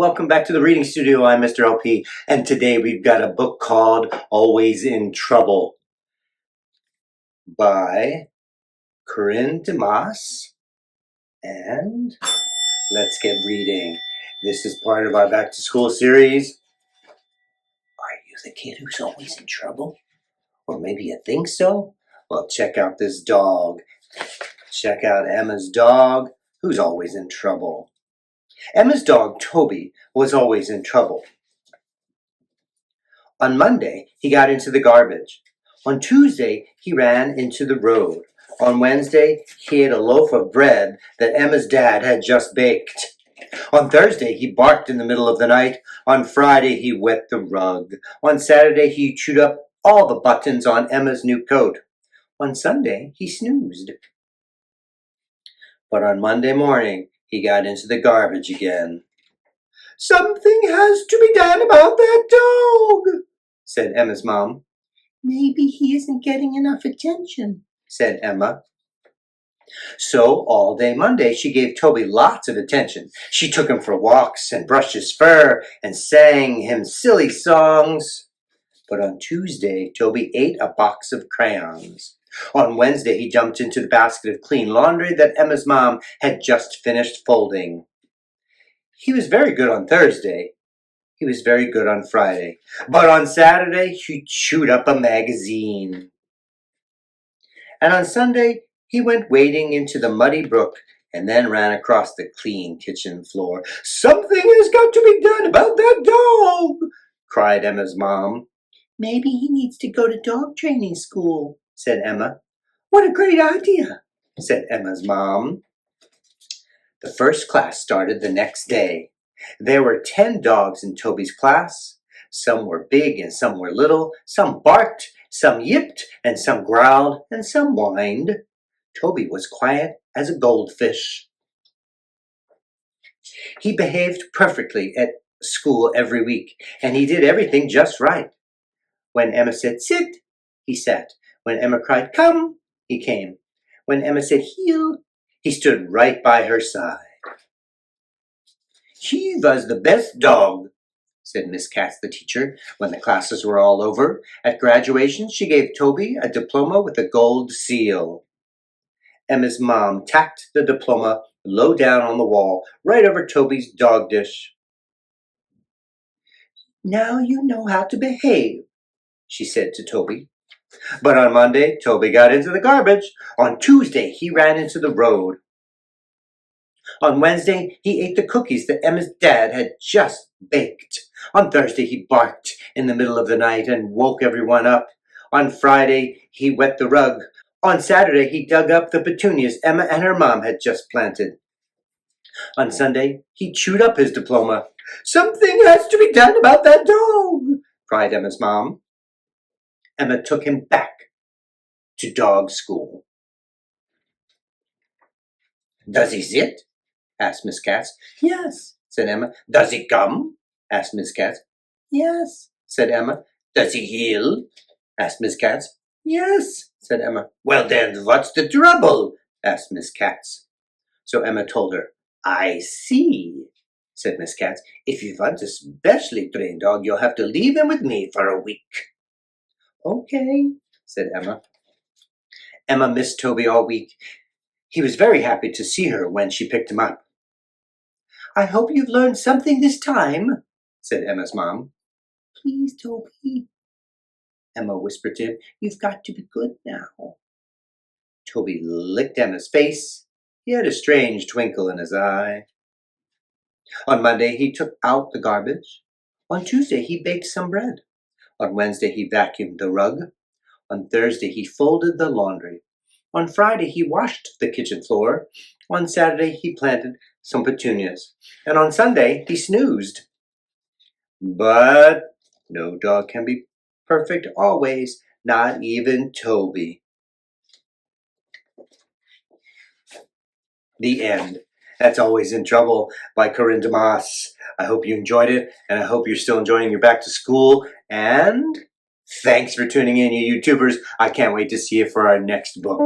welcome back to the Reading Studio. I'm Mr. LP, and today we've got a book called Always in Trouble by Corinne Demas, and let's get reading. This is part of our Back to School series. Are you the kid who's always in trouble? Or maybe you think so? Well, check out this dog. Check out Emma's dog, who's always in trouble. Emma's dog, Toby, was always in trouble. On Monday, he got into the garbage. On Tuesday, he ran into the road. On Wednesday, he ate a loaf of bread that Emma's dad had just baked. On Thursday, he barked in the middle of the night. On Friday, he wet the rug. On Saturday, he chewed up all the buttons on Emma's new coat. On Sunday, he snoozed. But on Monday morning, he got into the garbage again. "Something has to be done about that dog," said Emma's mom. "Maybe he isn't getting enough attention," said Emma. So all day Monday, she gave Toby lots of attention. She took him for walks and brushed his fur and sang him silly songs. But on Tuesday, Toby ate a box of crayons. On Wednesday, he jumped into the basket of clean laundry that Emma's mom had just finished folding. He was very good on Thursday. He was very good on Friday. But on Saturday, he chewed up a magazine. And on Sunday, he went wading into the muddy brook and then ran across the clean kitchen floor. "Something has got to be done about that dog," cried Emma's mom. "Maybe he needs to go to dog training school," said Emma. "What a great idea," said Emma's mom. The first class started the next day. There were 10 dogs in Toby's class. Some were big and some were little. Some barked, some yipped, and some growled, and some whined. Toby was quiet as a goldfish. He behaved perfectly at school every week, and he did everything just right. When Emma said, "Sit," he sat. When Emma cried, "Come," he came. When Emma said, "Heel," he stood right by her side. "He was the best dog," said Miss Katz, the teacher, when the classes were all over. At graduation, she gave Toby a diploma with a gold seal. Emma's mom tacked the diploma low down on the wall, right over Toby's dog dish. "Now you know how to behave," she said to Toby. But on Monday, Toby got into the garbage. On Tuesday, he ran into the road. On Wednesday, he ate the cookies that Emma's dad had just baked. On Thursday, he barked in the middle of the night and woke everyone up. On Friday, he wet the rug. On Saturday, he dug up the petunias Emma and her mom had just planted. On Sunday, he chewed up his diploma. "Something has to be done about that dog," cried Emma's mom. Emma took him back to dog school. "Does he sit?" asked Miss Katz. "Yes," said Emma. "Does he come?" asked Miss Katz. "Yes," said Emma. "Does he heel?" asked Miss Katz. "Yes," said Emma. "Well then, what's the trouble?" asked Miss Katz. So Emma told her. "I see," said Miss Katz. "If you want a specially trained dog, you'll have to leave him with me for a week." "Okay," said Emma. Emma missed Toby all week. He was very happy to see her when she picked him up. "I hope you've learned something this time," said Emma's mom. "Please, Toby," Emma whispered to him. "You've got to be good now." Toby licked Emma's face. He had a strange twinkle in his eye. On Monday, he took out the garbage. On Tuesday, he baked some bread. On Wednesday, he vacuumed the rug. On Thursday, he folded the laundry. On Friday, he washed the kitchen floor. On Saturday, he planted some petunias. And on Sunday, he snoozed. But no dog can be perfect always, not even Toby. The end. That's Always in Trouble by Corinne Demas. I hope you enjoyed it, and I hope you're still enjoying your back to school. And thanks for tuning in, you YouTubers. I can't wait to see you for our next book.